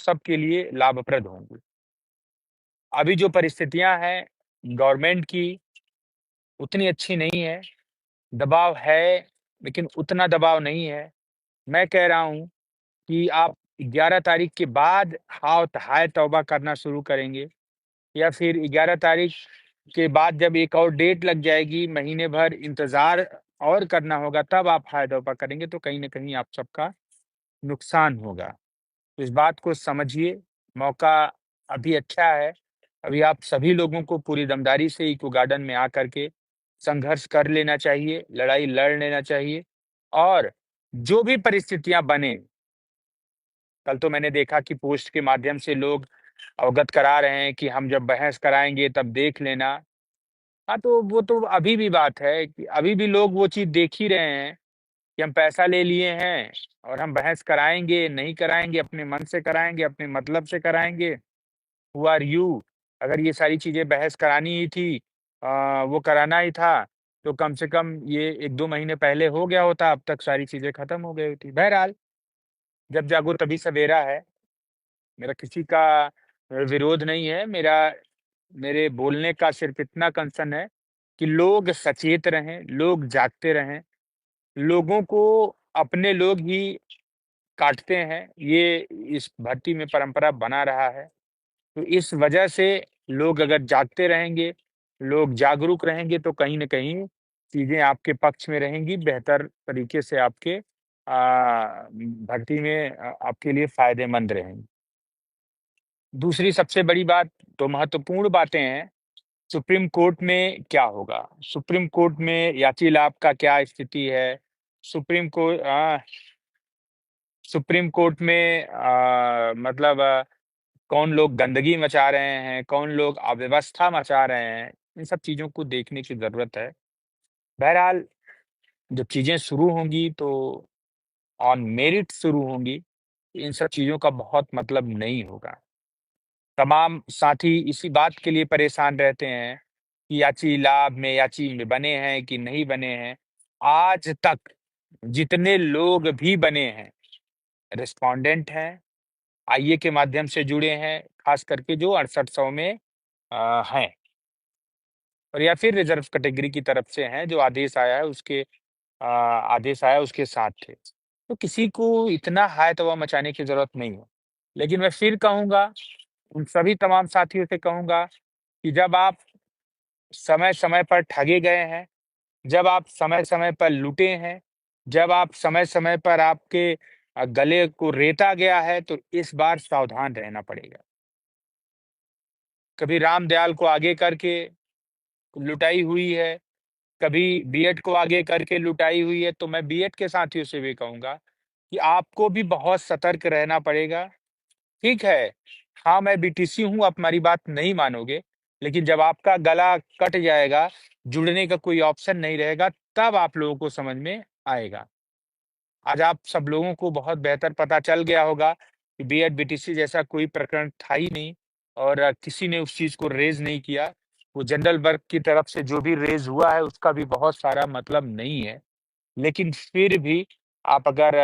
सबके लिए लाभप्रद होंगी। अभी जो परिस्थितियाँ हैं गवर्नमेंट की उतनी अच्छी नहीं है, दबाव है, लेकिन उतना दबाव नहीं है। मैं कह रहा हूँ कि आप 11 तारीख के बाद हाय तौबा करना शुरू करेंगे या फिर 11 तारीख के बाद जब एक और डेट लग जाएगी, महीने भर इंतज़ार और करना होगा, तब आप हाय तौबा करेंगे, तो कहीं न कहीं आप सबका नुकसान होगा। तो इस बात को समझिए, मौका अभी अच्छा है। अभी आप सभी लोगों को पूरी दमदारी से इको गार्डन में आकर के संघर्ष कर लेना चाहिए, लड़ाई लड़ लेना चाहिए और जो भी परिस्थितियाँ बने, कल तो मैंने देखा कि पोस्ट के माध्यम से लोग अवगत करा रहे हैं कि हम जब बहस कराएँगे तब देख लेना। हाँ, तो वो तो अभी भी बात है कि अभी भी लोग वो चीज़ देख ही रहे हैं कि हम पैसा ले लिए हैं और हम बहस कराएँगे, नहीं कराएँगे, अपने मन से कराएँगे, अपने मतलब से कराएँगे। Who are you? अगर ये सारी चीज़ें बहस करानी ही थी वो कराना ही था, तो कम से कम ये 1-2 महीने पहले हो गया होता, अब तक सारी चीज़ें खत्म हो गई होती। बहरहाल, जब जागो तभी सवेरा है। मेरा किसी का विरोध नहीं है, मेरे बोलने का सिर्फ़ इतना कंसर्न है कि लोग सचेत रहें, लोग जागते रहें। लोगों को अपने लोग ही काटते हैं, ये इस भट्टी में परंपरा बना रहा है। तो इस वजह से लोग अगर जागते रहेंगे, लोग जागरूक रहेंगे तो कहीं न कहीं चीज़ें आपके पक्ष में रहेंगी, बेहतर तरीके से आपके भर्ती में आपके लिए फ़ायदेमंद रहेंगी। दूसरी सबसे बड़ी बात तो महत्वपूर्ण बातें हैं, सुप्रीम कोर्ट में क्या होगा? सुप्रीम कोर्ट में याची लाभ का क्या स्थिति है? सुप्रीम को अ, सुप्रीम कोर्ट में मतलब कौन लोग गंदगी मचा रहे हैं, कौन लोग अव्यवस्था मचा रहे हैं, इन सब चीज़ों को देखने की ज़रूरत है। बहरहाल, जब चीज़ें शुरू होंगी तो ऑन मेरिट शुरू होंगी, इन सब चीज़ों का बहुत मतलब नहीं होगा। तमाम साथी इसी बात के लिए परेशान रहते हैं कि याची लाभ में याची में बने हैं कि नहीं बने हैं। आज तक जितने लोग भी बने हैं, रिस्पोंडेंट हैं, आईए के माध्यम से जुड़े हैं, खास करके जो 6800 में हैं और या फिर रिज़र्व कैटेगरी की तरफ से हैं, जो आदेश आया उसके साथ थे। तो किसी को इतना हाय-तौबा मचाने की ज़रूरत नहीं है। लेकिन मैं फिर कहूँगा, उन सभी तमाम साथियों से कहूँगा कि जब आप समय-समय पर ठगे गए हैं, जब आप समय-समय पर लूटे हैं, जब आप समय-समय पर आपके गले को रेता गया है, तो इस बार सावधान रहना पड़ेगा। कभी राम दयाल को आगे करके लुटाई हुई है, कभी बीएड को आगे करके लुटाई हुई है, तो मैं बीएड के साथियों से भी कहूँगा कि आपको भी बहुत सतर्क रहना पड़ेगा। ठीक है, हाँ, मैं बीटीसी हूँ, आप हमारी बात नहीं मानोगे, लेकिन जब आपका गला कट जाएगा, जुड़ने का कोई ऑप्शन नहीं रहेगा, तब आप लोगों को समझ में आएगा। आज आप सब लोगों को बहुत बेहतर पता चल गया होगा कि बीएड, बीटीसी जैसा कोई प्रकरण था ही नहीं और किसी ने उस चीज़ को रेज़ नहीं किया। वो जनरल वर्ग की तरफ से जो भी रेज़ हुआ है, उसका भी बहुत सारा मतलब नहीं है। लेकिन फिर भी आप अगर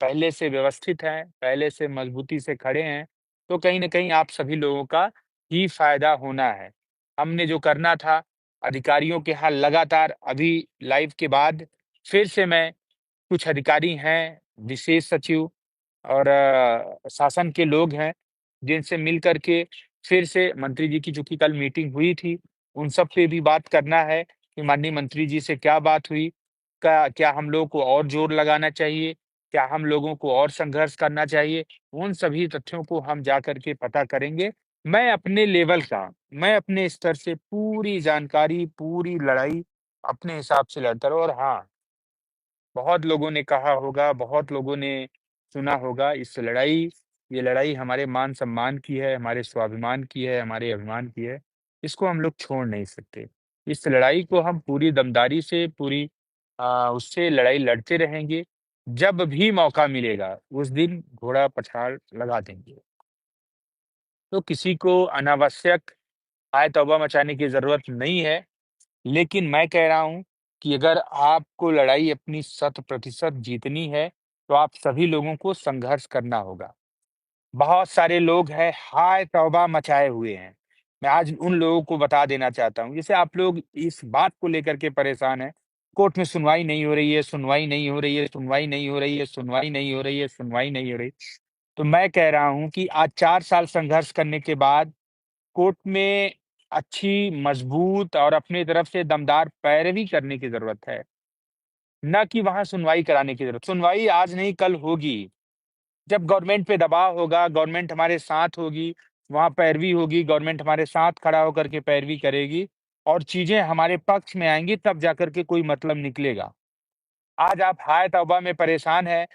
पहले से व्यवस्थित हैं, पहले से मज़बूती से खड़े हैं, तो कहीं न कहीं आप सभी लोगों का ही फ़ायदा होना है। हमने जो करना था, अधिकारियों के यहाँ लगातार अभी लाइव के बाद फिर से मैं कुछ अधिकारी हैं, विशेष सचिव और शासन के लोग हैं, जिनसे मिल कर के फिर से मंत्री जी की चूँकि कल मीटिंग हुई थी, उन सब पे भी बात करना है कि माननीय मंत्री जी से क्या बात हुई? क्या हम लोगों को और जोर लगाना चाहिए? क्या हम लोगों को और संघर्ष करना चाहिए? उन सभी तथ्यों को हम जा कर के पता करेंगे। मैं अपने स्तर से पूरी जानकारी, पूरी लड़ाई अपने हिसाब से लड़ता रहूँ और हाँ, बहुत लोगों ने कहा होगा, बहुत लोगों ने सुना होगा ये लड़ाई हमारे मान-सम्मान की है, हमारे स्वाभिमान की है, हमारे अभिमान की है। इसको हम लोग छोड़ नहीं सकते। इस लड़ाई को हम पूरी दमदारी से उससे लड़ाई लड़ते रहेंगे। जब भी मौका मिलेगा, उस दिन घोड़ा पछाड़ लगा देंगे। तो किसी को अनावश्यक आय-तौबा मचाने की ज़रूरत नहीं है। लेकिन मैं कह रहा हूँ कि अगर आपको लड़ाई अपनी 100% जीतनी है, तो आप सभी लोगों को संघर्ष करना होगा। बहुत सारे लोग हैं हाय तौबा मचाए हुए हैं। मैं आज उन लोगों को बता देना चाहता हूँ, जैसे आप लोग इस बात को लेकर के परेशान हैं, कोर्ट में सुनवाई नहीं हो रही है, सुनवाई नहीं हो रही है, सुनवाई नहीं हो रही है, सुनवाई नहीं हो रही है, सुनवाई नहीं हो रही। तो मैं कह रहा हूँ कि आज 4 साल संघर्ष करने के बाद कोर्ट में अच्छी, मजबूत और अपनी तरफ से दमदार पैरवी करने की ज़रूरत है, ना कि वहाँ सुनवाई कराने की ज़रूरत। सुनवाई आज नहीं कल होगी। जब गवर्नमेंट पे दबाव होगा, गवर्नमेंट हमारे साथ होगी, वहाँ पैरवी होगी, गवर्नमेंट हमारे साथ खड़ा होकर के पैरवी करेगी और चीज़ें हमारे पक्ष में आएँगी, तब जाकर के कोई मतलब निकलेगा। आज आप हाय तौबा में परेशान हैं,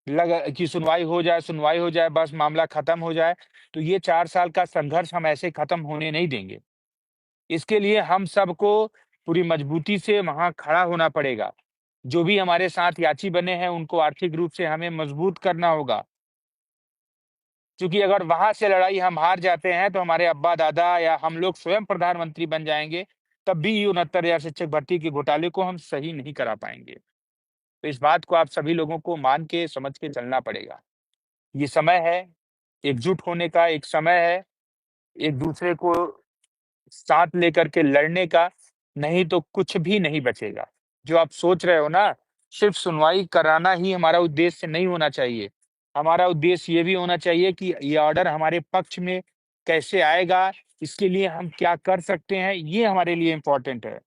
लग कि सुनवाई हो जाए, बस मामला खत्म हो जाए, तो ये 4 साल का संघर्ष हम ऐसे खत्म होने नहीं देंगे। इसके लिए हम सबको पूरी मजबूती से वहाँ खड़ा होना पड़ेगा। जो भी हमारे साथ याची बने हैं, उनको आर्थिक रूप से हमें मजबूत करना होगा। क्योंकि अगर वहाँ से लड़ाई हम हार जाते हैं, तो हमारे अब्बा-दादा या हम लोग स्वयं प्रधानमंत्री बन जाएँगे, तब भी ये 69,000 शिक्षक भर्ती के घोटाले को हम सही नहीं करा पाएँगे। तो इस बात को आप सभी लोगों को मान के, समझ के चलना पड़ेगा। ये समय है, एकजुट होने का एक समय है, एक-दूसरे को साथ लेकर के लड़ने का, नहीं तो कुछ भी नहीं बचेगा। जो आप सोच रहे हो ना, सिर्फ़ सुनवाई कराना ही हमारा उद्देश्य नहीं होना चाहिए। हमारा उद्देश्य ये भी होना चाहिए कि ये ऑर्डर हमारे पक्ष में कैसे आएगा, इसके लिए हम क्या कर सकते हैं, ये हमारे लिए इम्पोर्टेंट है।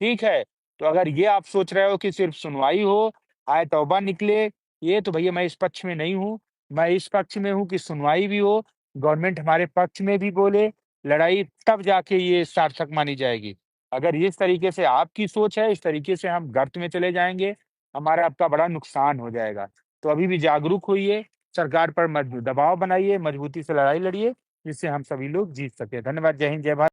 ठीक है? तो अगर ये आप सोच रहे हो कि सिर्फ़ सुनवाई हो, हाय तौबा निकले, ये तो भैया मैं इस पक्ष में नहीं हूँ। मैं इस पक्ष में हूँ कि सुनवाई भी हो, गवर्नमेंट हमारे पक्ष में भी बोले, लड़ाई तब जाके ये सार्थक मानी जाएगी। अगर इस तरीके से आपकी सोच है, इस तरीके से हम गर्त में चले जाएँगे, हमारा आपका बड़ा नुकसान हो जाएगा। तो अभी भी जागरूक होइए, सरकार पर दबाव बनाइए, मजबूती से लड़ाई लड़िए, जिससे हम सभी लोग जीत सकें। धन्यवाद, जय हिंद, जय भारत।